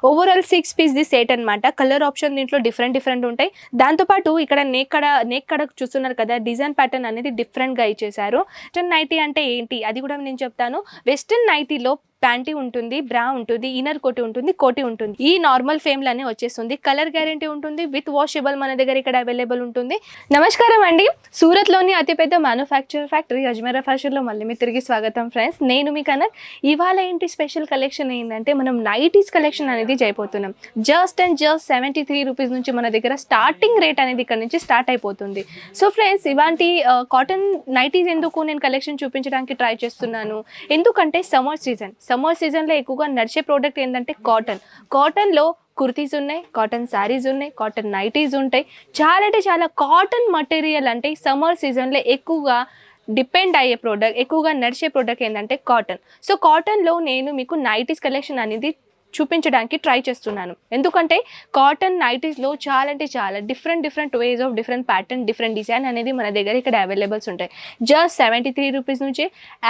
Overall 6 piece the set అనమాట. Colour option దీంట్లో different ఉంటాయి. దాంతో పాటు ఇక్కడ నెక్ కడ చూస్తున్నారు కదా, డిజైన్ ప్యాటర్న్ అనేది డిఫరెంట్‌గా ఇచ్చేసారు. వెస్టర్న్ నైటీ అంటే ఏంటి అది కూడా నేను చెప్తాను. వెస్టర్న్ నైటీలో ప్యాంటీ ఉంటుంది, బ్రా ఉంటుంది, ఇన్నర్ కోటి ఉంటుంది. ఈ నార్మల్ ఫేమ్‌లోనే వచ్చేస్తుంది. కలర్ గ్యారంటీ ఉంటుంది. విత్ వాషబుల్ మన దగ్గర ఇక్కడ అవైలబుల్ ఉంటుంది. నమస్కారం అండి. సూరత్‌లోని అతిపెద్ద మ్యానుఫ్యాక్చర్ ఫ్యాక్టరీ అజ్మీరా ఫ్యాషన్‌లో మళ్ళీ మీ తిరిగి స్వాగతం ఫ్రెండ్స్. నేను మీ కనక్. ఇవాళ ఏంటి స్పెషల్ కలెక్షన్ ఏంటంటే మనం నైటీస్ కలెక్షన్ అనేది చేయబోతున్నాం. జస్ట్ 73 రూపీస్ నుంచి మన దగ్గర స్టార్టింగ్ రేట్ అనేది ఇక్కడ నుంచి స్టార్ట్ అయిపోతుంది. సో ఫ్రెండ్స్, ఇవాంటి కాటన్ నైటీస్ ఎందుకు నేను కలెక్షన్ చూపించడానికి ట్రై చేస్తున్నాను, ఎందుకంటే సమ్మర్ సీజన్లో ఎక్కువగా నడిచే ప్రోడక్ట్ ఏంటంటే కాటన్లో కుర్తీస్ ఉన్నాయి, కాటన్ శారీస్ ఉన్నాయి, కాటన్ నైటీస్ ఉంటాయి. చాలా అంటే చాలా కాటన్ మటీరియల్ అంటే సమ్మర్ సీజన్లో ఎక్కువగా డిపెండ్ అయ్యే ప్రోడక్ట్, ఎక్కువగా నడిచే ప్రోడక్ట్ ఏంటంటే కాటన్. సో కాటన్లో నేను మీకు నైటీస్ కలెక్షన్ అనేది చూపించడానికి ట్రై చేస్తున్నాను. ఎందుకంటే కాటన్ నైటీస్లో చాలా అంటే చాలా different ways of different pattern, different design అనేది మన దగ్గర ఇక్కడ అవైలబుల్స్ ఉంటాయి. జస్ట్ 73 రూపీస్ నుంచి.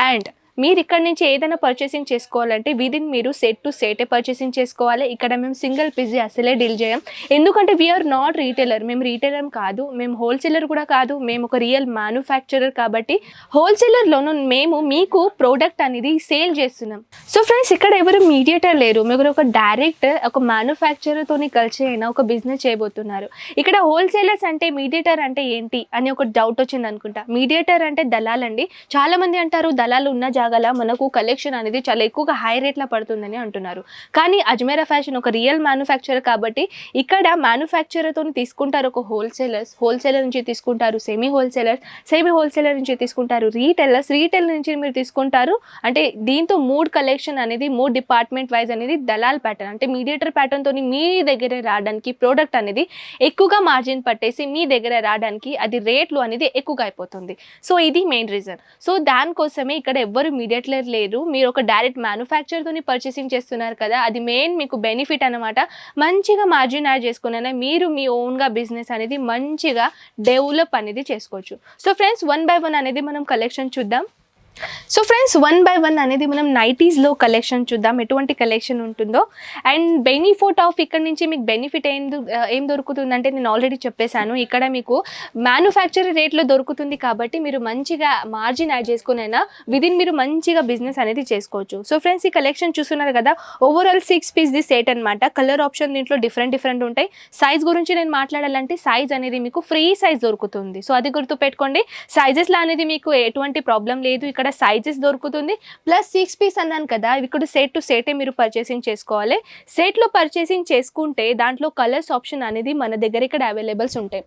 అండ్ మీరు ఇక్కడ నుంచి ఏదైనా పర్చేసింగ్ చేసుకోవాలంటే విదిన్ మీరు సెట్ టు సెటే పర్చేసింగ్ చేసుకోవాలి. ఇక్కడ మేము సింగిల్ పీస్ అసలే డీల్ చేయం. ఎందుకంటే వీఆర్ నాట్ రీటైలర్. మేము రీటైలర్ కాదు, మేము హోల్సేలర్ కూడా కాదు, మేము ఒక రియల్ మ్యానుఫ్యాక్చరర్. కాబట్టి హోల్సేలర్లోనూ మేము మీకు ప్రోడక్ట్ అనేది సేల్ చేస్తున్నాం. సో ఫ్రెండ్స్, ఇక్కడ ఎవరు మీడియేటర్ లేరు. మీరు ఒక డైరెక్ట్ ఒక మ్యానుఫ్యాక్చరర్తోని కలిసి అయినా ఒక బిజినెస్ చేయబోతున్నారు. ఇక్కడ హోల్సేలర్స్ అంటే మీడియేటర్ అంటే ఏంటి అని ఒక డౌట్ వచ్చింది అనుకుంటా. మీడియేటర్ అంటే దళాలండి. చాలా మంది అంటారు దళాలు ఉన్న జాగాల మనకు కలెక్షన్ అనేది చాలా ఎక్కువగా హై రేట్లో పడుతుందని అంటున్నారు. కానీ అజ్మీరా ఫ్యాషన్ ఒక రియల్ మ్యానుఫ్యాక్చరర్ కాబట్టి ఇక్కడ మ్యానుఫ్యాక్చరర్తో తీసుకుంటారు ఒక హోల్సేలర్ నుంచి తీసుకుంటారు సెమీ హోల్సేలర్ నుంచి తీసుకుంటారు రీటైల్ నుంచి మీరు తీసుకుంటారు. అంటే దీంతో మూడు కలెక్షన్ అనేది మూడు డిపార్ట్మెంట్ వైజ్ అనేది దళాల్ ప్యాటర్న్ అంటే మీడియేటర్ ప్యాటర్న్తో మీ దగ్గర రావడానికి ప్రోడక్ట్ అనేది ఎక్కువగా మార్జిన్ పట్టేసి మీ దగ్గర రావడానికి అది రేట్లు అనేది ఎక్కువగా అయిపోతుంది. సో ఇది మెయిన్ రీజన్. సో దానికోసమే ఇక్కడ ఎవ్వరు మీడియేటర్ లేరు. మీరు ఒక డైరెక్ట్ మ్యానుఫ్యాక్చర్తో పర్చేసింగ్ చేస్తున్నారు కదా, అది మెయిన్ మీకు బెనిఫిట్ అనమాట. మంచిగా మార్జిన్ యాడ్ చేసుకునే మీరు మీ ఓన్గా బిజినెస్ అనేది మంచిగా డెవలప్ అనేది చేసుకోవచ్చు. సో ఫ్రెండ్స్, 1 by 1 అనేది మనం కలెక్షన్ చూద్దాం. సో ఫ్రెండ్స్, 1 by 1 అనేది మనం నైటీస్లో కలెక్షన్ చూద్దాం, ఎటువంటి కలెక్షన్ ఉంటుందో. అండ్ బెనిఫిట్ ఆఫ్ ఇక్కడ నుంచి మీకు బెనిఫిట్ ఏం దొరుకుతుందంటే నేను ఆల్రెడీ చెప్పేశాను. ఇక్కడ మీకు మ్యానుఫ్యాక్చర్ రేట్లో దొరుకుతుంది కాబట్టి మీరు మంచిగా మార్జిన్ యాడ్ చేసుకునైనా విదిన్ మీరు మంచిగా బిజినెస్ అనేది చేసుకోవచ్చు. సో ఫ్రెండ్స్, ఈ కలెక్షన్ చూస్తున్నారు కదా, ఓవరాల్ 6 పీస్ ది సెట్ అనమాట. కలర్ ఆప్షన్ దీంట్లో డిఫరెంట్ ఉంటాయి. సైజ్ గురించి నేను మాట్లాడాలంటే సైజ్ అనేది మీకు ఫ్రీ సైజ్ దొరుకుతుంది. సో అది గుర్తుపెట్టుకోండి. సైజెస్లో అనేది మీకు ఎటువంటి ప్రాబ్లం లేదు. ఇక్కడ సైజెస్ దొరుకుతుంది. ప్లస్ 6 పీస్ అన్నాను కదా, ఇక్కడ సెట్ టు సెటే మీరు పర్చేసింగ్ చేసుకోవాలి. సెట్లో పర్చేసింగ్ చేసుకుంటే దాంట్లో కలర్స్ ఆప్షన్ అనేది మన దగ్గర ఇక్కడ అవైలబుల్స్ ఉంటాయి.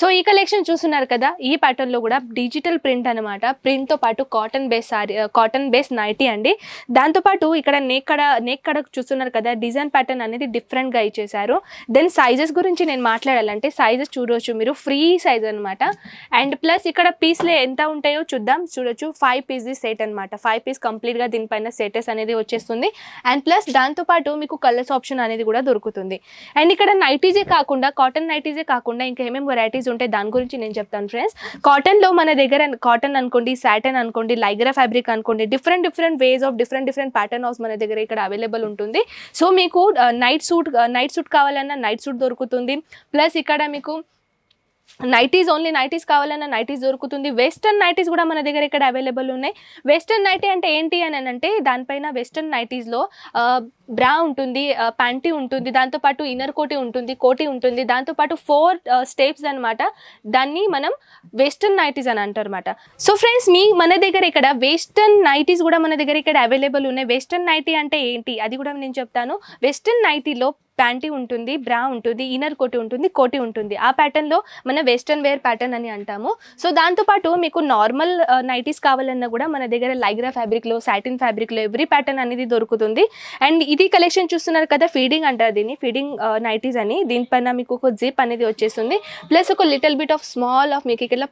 సో ఈ కలెక్షన్ చూస్తున్నారు కదా, ఈ ప్యాటర్న్లో కూడా డిజిటల్ ప్రింట్ అనమాట. ప్రింట్తో పాటు కాటన్ బేస్ నైటీ అండి. దాంతోపాటు ఇక్కడ నెక్ కడ చూస్తున్నారు కదా, డిజైన్ ప్యాటర్న్ అనేది డిఫరెంట్గా ఇచ్చేసారు. దెన్ సైజెస్ గురించి నేను మాట్లాడాలంటే సైజెస్ చూడవచ్చు మీరు, ఫ్రీ సైజ్ అనమాట. అండ్ ప్లస్ ఇక్కడ పీస్లు ఎంత ఉంటాయో చూడొచ్చు. 5 పీస్ సెట్ అనమాట. 5 పీస్ కంప్లీట్గా దీనిపైన సెటెస్ అనేది వచ్చేస్తుంది. అండ్ ప్లస్ దాంతోపాటు మీకు కలర్స్ ఆప్షన్ అనేది కూడా దొరుకుతుంది. అండ్ ఇక్కడ నైటీసే కాకుండా కాటన్ నైటీసే కాకుండా ఇంకా ఏమేమి వెరైటీస్ ఉంటాయి దాని గురించి నేను చెప్తాను ఫ్రెండ్స్. కాటన్లో మన దగ్గర కాటన్ అనుకోండి, సాటన్ అనుకోండి, లైగ్రా ఫ్యాబ్రిక్ అనుకోండి, different ways of different pattern of మన దగ్గర ఇక్కడ అవైలబుల్ ఉంటుంది. సో మీకు నైట్ సూట్ కావాలన్నా నైట్ సూట్ దొరుకుతుంది. ప్లస్ ఇక్కడ మీకు నైటీస్ కావాలన్నా నైటీస్ దొరుకుతుంది. వెస్టర్న్ నైటీస్ కూడా మన దగ్గర ఇక్కడ అవైలబుల్ ఉన్నాయి. వెస్టర్న్ నైటీ అంటే ఏంటి అని అంటే దానిపైన వెస్టర్న్ నైటీస్లో బ్రా ఉంటుంది, ప్యాంటీ ఉంటుంది, దాంతోపాటు ఇన్నర్ కోటి ఉంటుంది, దాంతోపాటు 4 స్టెప్స్ అనమాట. దాన్ని మనం వెస్టర్న్ నైటీస్ అని అంటారు అనమాట. సో ఫ్రెండ్స్, మన దగ్గర ఇక్కడ వెస్టర్న్ నైటీస్ కూడా మన దగ్గర ఇక్కడ అవైలబుల్ ఉన్నాయి. వెస్టర్న్ నైటీ అంటే ఏంటి అది కూడా నేను చెప్తాను. వెస్టర్న్ నైటీలో ప్యాంటీ ఉంటుంది, బ్రా ఉంటుంది, ఇన్నర్ కోటి ఉంటుంది. ఆ ప్యాటర్న్లో మన వెస్టర్న్ వేర్ ప్యాటర్న్ అని అంటాము. సో దాంతోపాటు మీకు నార్మల్ నైటీస్ కావాలన్నా కూడా మన దగ్గర లైగ్రా ఫ్యాబ్రిక్లో, సాటిన్ ఫ్యాబ్రిక్లో ఎవ్రీ ప్యాటర్న్ అనేది దొరుకుతుంది. అండ్ ఇది కలెక్షన్ చూస్తున్నారు కదా, ఫీడింగ్ అంటారు దీన్ని, ఫీడింగ్ నైటీస్ అని. దీనిపైన మీకు ఒక జిప్ అనేది వచ్చేస్తుంది. ప్లస్ ఒక little bit of small of మీకు ఇక్కడ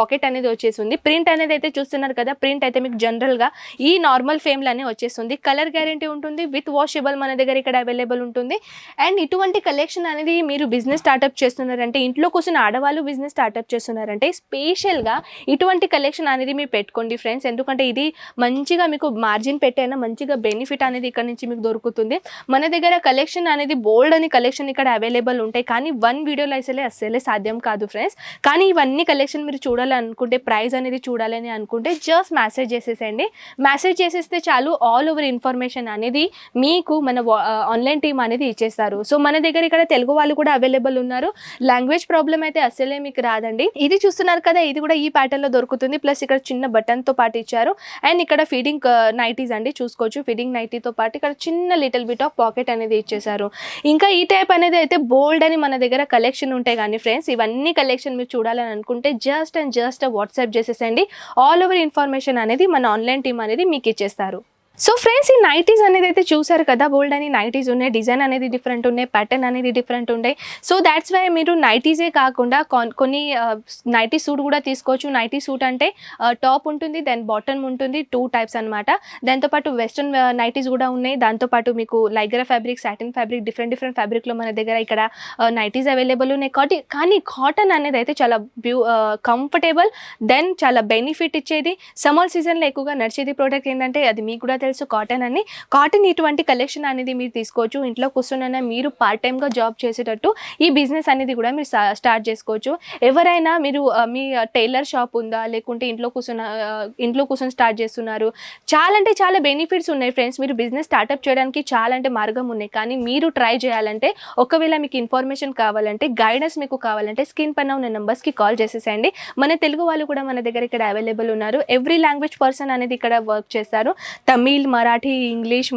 పాకెట్ అనేది వచ్చేస్తుంది. ప్రింట్ అనేది అయితే చూస్తున్నారు కదా, ప్రింట్ అయితే మీకు జనరల్గా ఈ నార్మల్ ఫేమ్లోనే వచ్చేస్తుంది. కలర్ గ్యారంటీ ఉంటుంది. విత్ వాషబుల్ మన దగ్గర ఇక్కడ అవైలబుల్ ఉంటుంది. అండ్ ఇటువంటి కలెక్షన్ అనేది మీరు బిజినెస్ స్టార్ట్అప్ చేస్తున్నారంటే, ఇంట్లో కూర్చొని ఆడవాళ్ళు బిజినెస్ స్టార్ట్అప్ చేస్తున్నారంటే స్పెషల్గా ఇటువంటి కలెక్షన్ అనేది మీరు పెట్టుకోండి ఫ్రెండ్స్. ఎందుకంటే ఇది మంచిగా మీకు మార్జిన్ పెట్టైనా మంచిగా బెనిఫిట్ అనేది ఇక్కడ నుంచి మీకు దొరుకుతుంది. మన దగ్గర కలెక్షన్ అనేది బోల్డ్ అని కలెక్షన్ ఇక్కడ అవైలబుల్ ఉంటాయి, కానీ వన్ వీడియోలో అస్సలే సాధ్యం కాదు ఫ్రెండ్స్. కానీ ఇవన్నీ కలెక్షన్ మీరు చూడాలనుకుంటే, ప్రైస్ అనేది చూడాలని అనుకుంటే జస్ట్ మెసేజ్ చేసేసేయండి. మెసేజ్ చేసేస్తే చాలు, ఆల్ ఓవర్ ఇన్ఫర్మేషన్ అనేది మీకు మన ఆన్లైన్ టీమ్ అనేది ఇచ్చేస్తారు. సో మన దగ్గర ఇక్కడ తెలుగు వాళ్ళు కూడా అవైలబుల్ ఉన్నారు. లాంగ్వేజ్ ప్రాబ్లం అయితే అస్సలే మీకు రాదండి. ఇది చూస్తున్నారు కదా, ఇది కూడా ఈ ప్యాటర్న్ లో దొరుకుతుంది. ప్లస్ ఇక్కడ చిన్న బటన్ తో పాటు ఇచ్చారు. అండ్ ఇక్కడ ఫీడింగ్ నైటీస్ అండి, చూసుకోవచ్చు. ఫీడింగ్ నైటీతో పాటు ఇక్కడ చిన్న లిటిల్ బిట్ ఆఫ్ పాకెట్ అనేది ఇచ్చేసారు. ఇంకా ఈ టైప్ అనేది అయితే బోల్డ్ అని మన దగ్గర కలెక్షన్ ఉంటాయి. కానీ ఫ్రెండ్స్ ఇవన్నీ కలెక్షన్ మీరు చూడాలని అనుకుంటే జస్ట్ వాట్సాప్ చేసేసండి. ఆల్ ఓవర్ ఇన్ఫర్మేషన్ అనేది మన ఆన్లైన్ టీమ్ అనేది మీకు ఇచ్చేస్తారు. సో ఫ్రెండ్స్ ఈ నైటీస్ అనేది అయితే చూసారు కదా, బోల్డ్ అని నైటీస్ ఉన్నాయి. డిజైన్ అనేది డిఫరెంట్ ఉన్నాయి, ప్యాటర్న్ అనేది డిఫరెంట్ ఉంటాయి. సో దాట్స్ వై మీరు నైటీసే కాకుండా కొన్ని నైటీ సూట్ కూడా తీసుకోవచ్చు. నైటీ సూట్ అంటే టాప్ ఉంటుంది, దెన్ బాటమ్ ఉంటుంది, 2 టైప్స్ అనమాట. దాంతోపాటు వెస్ట్రన్ నైటీస్ కూడా ఉన్నాయి. దాంతోపాటు మీకు లైగరా ఫ్యాబ్రిక్, సాటిన్ ఫ్యాబ్రిక్, డిఫరెంట్ ఫ్యాబ్రిక్లో మన దగ్గర ఇక్కడ నైటీస్ అవైలబుల్ ఉన్నాయి. కానీ కాటన్ అనేది అయితే చాలా కంఫర్టబుల్, దెన్ చాలా బెనిఫిట్ ఇచ్చేది. సమ్మర్ సీజన్లో ఎక్కువగా నడిచేది ప్రోడక్ట్ ఏంటంటే అది మీకు కూడా తెలుసు, కాటన్ ఇటువంటి కలెక్షన్ అనేది మీరు తీసుకోవచ్చు. ఇంట్లో కూర్చున్న మీరు పార్ట్ టైమ్గా జాబ్ చేసేటట్టు ఈ బిజినెస్ అనేది కూడా మీరు స్టార్ట్ చేసుకోవచ్చు. ఎవరైనా మీరు మీ టైలర్ షాప్ ఉందా, లేకుంటే ఇంట్లో కూర్చొని స్టార్ట్ చేస్తున్నారు, చాలా అంటే చాలా బెనిఫిట్స్ ఉన్నాయి ఫ్రెండ్స్. మీరు బిజినెస్ స్టార్ట్అప్ చేయడానికి చాలా అంటే మార్గం ఉన్నాయి. కానీ మీరు ట్రై చేయాలంటే, ఒకవేళ మీకు ఇన్ఫర్మేషన్ కావాలంటే, గైడెన్స్ మీకు కావాలంటే స్క్రీన్ పైన ఉన్న నెంబర్స్కి కాల్ చేసేసేయండి. మన తెలుగు వాళ్ళు కూడా మన దగ్గర ఇక్కడ అవైలబుల్ ఉన్నారు. ఎవ్రీ లాంగ్వేజ్ పర్సన్ అనేది ఇక్కడ వర్క్ చేస్తారు. Tamil, Marathi, English,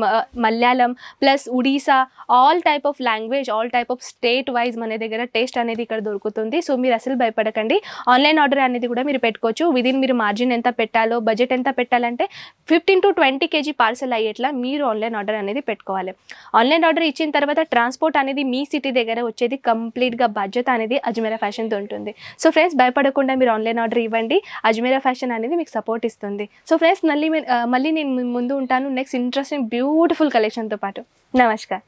Malayalam plus Odisha, all type of language, all type of state wise మన దగ్గర టేస్ట్ అనేది ఇక్కడ దొరుకుతుంది. సో మీరు అసలు భయపడకండి. ఆన్లైన్ ఆర్డర్ అనేది కూడా మీరు పెట్టుకోవచ్చు. విదిన్ మీరు మార్జిన్ ఎంత పెట్టాలో, బడ్జెట్ ఎంత పెట్టాలంటే 15 to 20 kg పార్సల్ అయ్యేట్లా మీరు ఆన్లైన్ ఆర్డర్ అనేది పెట్టుకోవాలి. ఆన్లైన్ ఆర్డర్ ఇచ్చిన తర్వాత ట్రాన్స్పోర్ట్ అనేది మీ సిటీ దగ్గర వచ్చేది. కంప్లీట్గా బాధ్యత అనేది అజ్మీరా ఫ్యాషన్తో ఉంటుంది. సో ఫ్రెండ్స్ భయపడకుండా మీరు ఆన్లైన్ ఆర్డర్ ఇవ్వండి. అజ్మీరా ఫ్యాషన్ అనేది మీకు సపోర్ట్ ఇస్తుంది. సో ఫ్రెండ్స్ మళ్ళీ నేను ముందు ఉంటాను నెక్స్ట్ ఇంట్రెస్టింగ్ బ్యూటిఫుల్ కలెక్షన్తో పాటు. నమస్కారం.